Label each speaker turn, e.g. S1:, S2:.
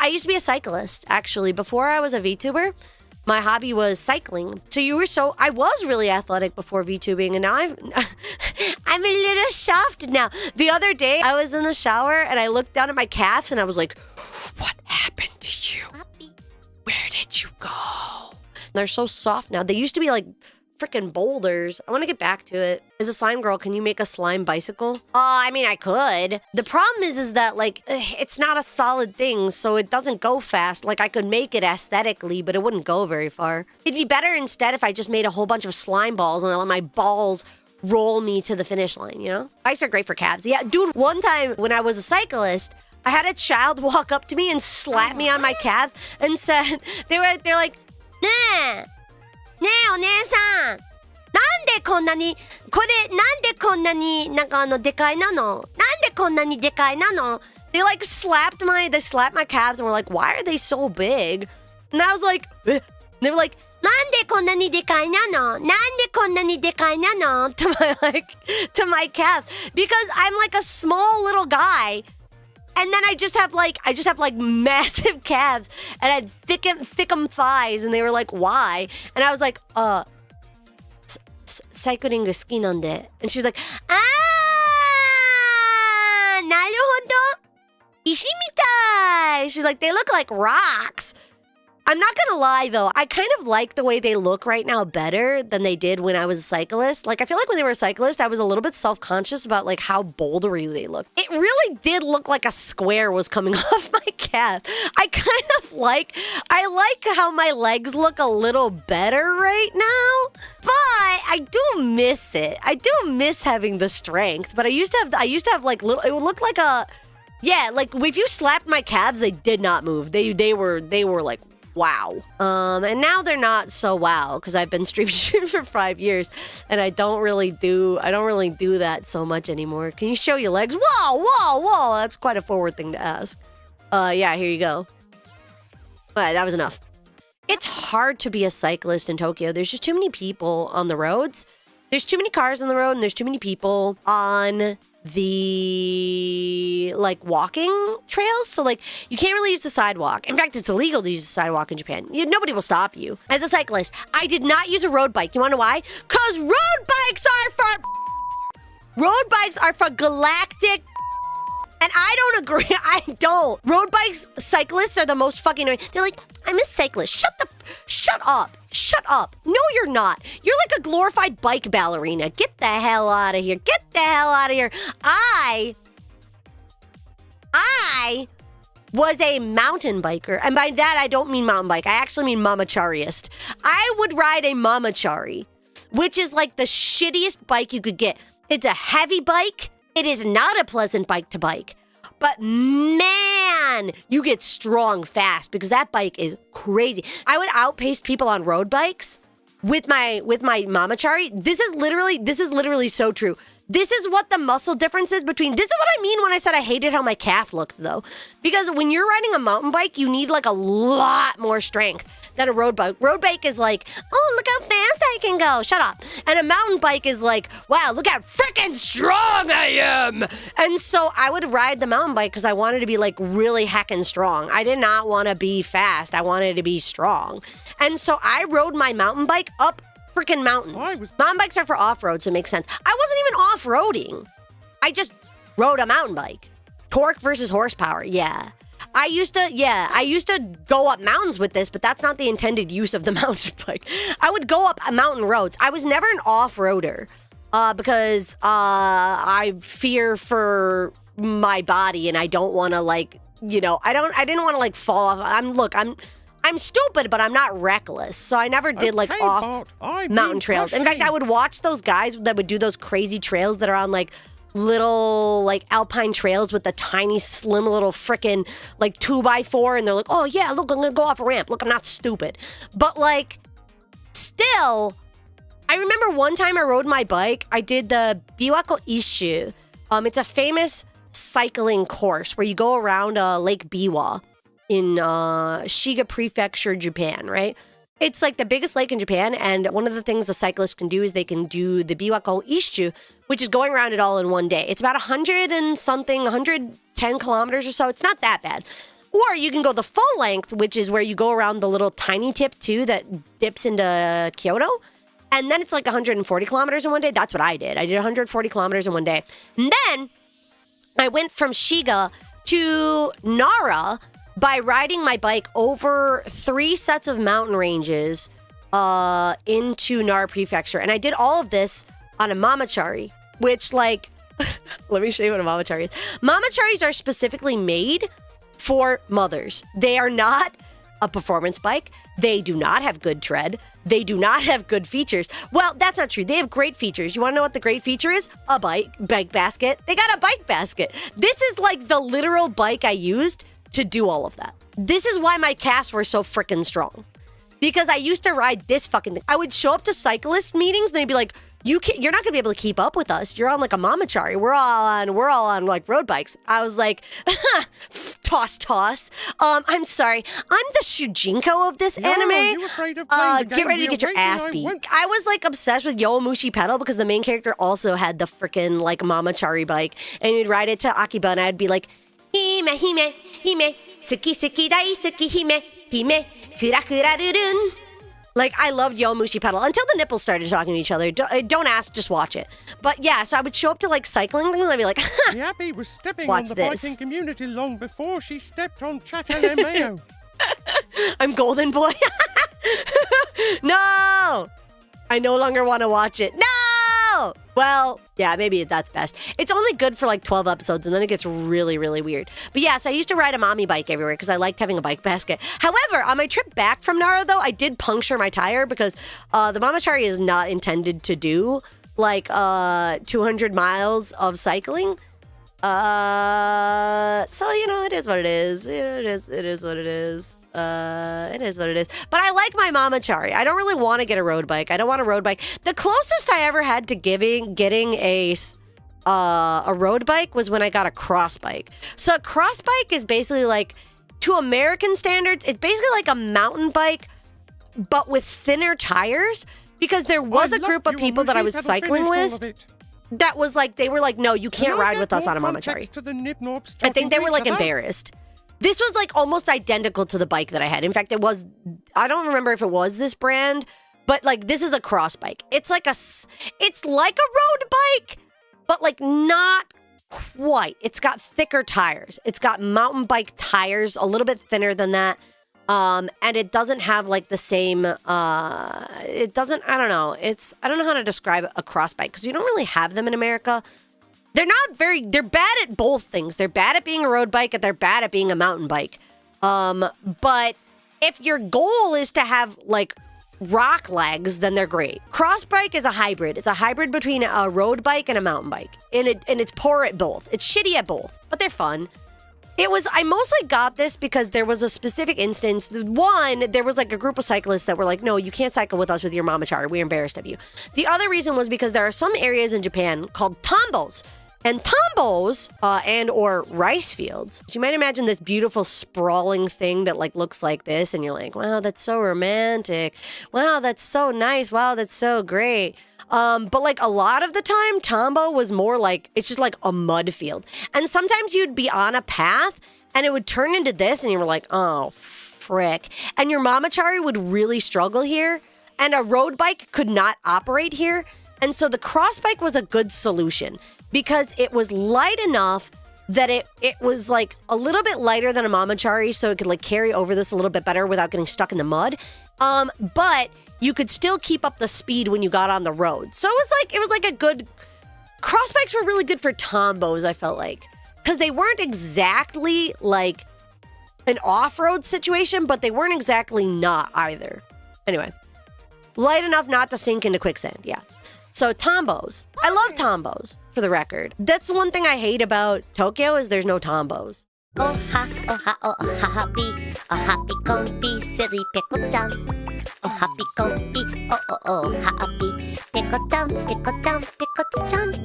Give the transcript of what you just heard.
S1: I used to be a cyclist, actually. Before I was a VTuber, my hobby was cycling. So I was really athletic before VTubing, and now I'm a little soft now. The other day, I was in the shower, and I looked down at my calves, and I was like, what happened to you? Where did you go? They're so soft now. They used to be like freaking boulders. I want to get back to it. As a slime girl, can you make a slime bicycle? I mean, I could. The problem is that like, it's not a solid thing, so it doesn't go fast. Like I could make it aesthetically, but it wouldn't go very far. It'd be better instead if I just made a whole bunch of slime balls and I let my balls roll me to the finish line, you know? Bikes are great for calves. Yeah, dude, one time when I was a cyclist, I had a child walk up to me and slap me on my calves and said, they're like, nah. ねえお姉さん、なんでこんなにでかいなの? なんでこんなにでかいなの? They like slapped my calves and were like, why are they so big? And I was like, eh. They were like, なんでこんなにでかいなの? なんでこんなにでかいなの? To my calves, because I'm like a small little guy. And then I just have like massive calves and I had thickum thighs, and they were like, why? And I was like, cycling が好きなんで. And she was like, なるほど. 石みたい. She's like, they look like rocks. I'm not gonna lie though, I kind of like the way they look right now better than they did when I was a cyclist. Like I feel like when they were a cyclist, I was a little bit self-conscious about like how bouldery they look. It really did look like a square was coming off my calf. I like how my legs look a little better right now, but I do miss it. I do miss having the strength, but I used to have like little, it would look like a, yeah, like if you slapped my calves, they did not move. They were like, wow. And now they're not so wow because I've been streaming for 5 years and I don't really do that so much anymore. Can you show your legs? Whoa. That's quite a forward thing to ask. Yeah, here you go. But that was enough. It's hard to be a cyclist in Tokyo. There's just too many people on the roads. There's too many cars on the road and there's too many people on the like walking trails, so like you can't really use the sidewalk. In fact, it's illegal to use the sidewalk in Japan. Nobody will stop you. As a cyclist, I did not use a road bike. You want to know why? Because road bikes are for galactic. And I don't agree. I don't. Road bikes, cyclists are the most fucking annoying. They're like, I'm a cyclist. Shut up. No, you're not. You're like a glorified bike ballerina. Get the hell out of here. I was a mountain biker. And by that, I don't mean mountain bike. I actually mean mamachariist. I would ride a mamachari, which is like the shittiest bike you could get. It's a heavy bike. It is not a pleasant bike to bike, but man, you get strong fast because that bike is crazy. I would outpace people on road bikes with my mamachari. This is literally so true. This is what the muscle difference is between. This is what I mean when I said I hated how my calf looked, though. Because when you're riding a mountain bike, you need like a lot more strength than a road bike. Road bike is like, oh, look how fast I can go. Shut up. And a mountain bike is like, wow, look how freaking strong I am. And so I would ride the mountain bike because I wanted to be like really heckin' strong. I did not want to be fast. I wanted to be strong. And so I rode my mountain bike up freaking mountains. Mountain bikes are for off-road, so it makes sense. I wasn't even off-roading. I just rode a mountain bike. Torque versus horsepower, yeah. I used to go up mountains with this, but that's not the intended use of the mountain bike. I would go up mountain roads. I was never an off-roader because I fear for my body and I don't want to like, you know, I didn't want to like fall off. I'm stupid, but I'm not reckless. So I never did like off mountain trails. In fact, I would watch those guys that would do those crazy trails that are on like little like alpine trails with the tiny, slim little frickin' like 2x4. And they're like, oh yeah, look, I'm gonna go off a ramp. Look, I'm not stupid. But like, still, I remember one time I rode my bike. I did the Biwako Isshu. It's a famous cycling course where you go around Lake Biwa in Shiga Prefecture, Japan, right? It's like the biggest lake in Japan, and one of the things the cyclists can do is they can do the Biwako Isshu, which is going around it all in one day. It's about 110 kilometers or so. It's not that bad. Or you can go the full length, which is where you go around the little tiny tip too that dips into Kyoto. And then it's like 140 kilometers in one day. That's what I did. I did 140 kilometers in one day. And then I went from Shiga to Nara by riding my bike over 3 sets of mountain ranges into Nara Prefecture. And I did all of this on a mamachari, which like, let me show you what a mamachari is. Mamacharis are specifically made for mothers. They are not a performance bike. They do not have good tread. They do not have good features. Well, that's not true. They have great features. You want to know what the great feature is? A bike basket. They got a bike basket. This is like the literal bike I used to do all of that. This is why my calves were so freaking strong. Because I used to ride this fucking thing. I would show up to Cyclist meetings and they'd be like, you're not gonna be able to keep up with us. You're on like a mamachari. We're all on like road bikes. I was like, toss. I'm sorry. I'm the Shujinko of this anime.
S2: Are you afraid of playing the game?
S1: Get ready to get your ass beat. I was like obsessed with Yowamushi pedal because the main character also had the freaking like mamachari bike, and you'd ride it to Akiba, and I'd be like, hime, suki daisuki hime, kura rurun. Like, I loved Yowamushi pedal until the nipples started talking to each other. Don't ask, just watch it. But yeah, so I would show up to like cycling things and I'd be like,
S2: Yappy was stepping
S1: Watch
S2: on the
S1: this.
S2: biking community long before she stepped on Chatalemeo.
S1: I'm golden boy. No! I no longer want to watch it. No! Well, yeah, maybe that's best. It's only good for like 12 episodes and then it gets really, really weird. But yeah, so I used to ride a mommy bike everywhere because I liked having a bike basket. However, on my trip back from Nara, though, I did puncture my tire because the mamachari is not intended to do like 200 miles of cycling. So, you know, it is what it is. It is what it is. It is what it is. But I like my mamachari. I don't really want to get a road bike. I don't want a road bike. The closest I ever had to getting a road bike was when I got a cross bike. So a cross bike is basically like, to American standards, it's basically like a mountain bike, but with thinner tires. Because there was a group of people that I was cycling with that was like, they were like, no, you can't ride with us on a mamachari. I think they were like embarrassed. This was like almost identical to the bike that I had. In fact, it was, I don't remember if it was this brand, but like this is a cross bike. It's like a road bike, but like not quite. It's got thicker tires. It's got mountain bike tires, a little bit thinner than that. And it doesn't have like the same, it doesn't, I don't know. I don't know how to describe a cross bike because you don't really have them in America. They're bad at both things. They're bad at being a road bike and they're bad at being a mountain bike. But if your goal is to have like rock legs, then they're great. Cross bike is a hybrid. It's a hybrid between a road bike and a mountain bike. And it's poor at both. It's shitty at both, but they're fun. I mostly got this because there was a specific instance. One, there was like a group of cyclists that were like, no, you can't cycle with us with your mamachari. We're embarrassed of you. The other reason was because there are some areas in Japan called tambos. And tambos and or rice fields. So you might imagine this beautiful sprawling thing that like looks like this. And you're like, wow, that's so romantic. Wow, that's so nice. Wow, that's so great. But like a lot of the time, tambo was more like, it's just like a mud field. And sometimes you'd be on a path and it would turn into this and you were like, oh, frick. And your mamachari would really struggle here. And a road bike could not operate here. And so the cross bike was a good solution because it was light enough that it was like a little bit lighter than a mamachari, so it could like carry over this a little bit better without getting stuck in the mud. But you could still keep up the speed when you got on the road. So it was like a good, cross bikes were really good for tambos, I felt like, because they weren't exactly like an off-road situation, but they weren't exactly not either. Anyway, light enough not to sink into quicksand, yeah. So tambos. I love tambos, for the record. That's the one thing I hate about Tokyo is there's no tambos.
S3: Oh happy comfy, silly pickle-chan. Oh happy comfy, oh happy pickle-chan, pickle-chan, pickle-chan.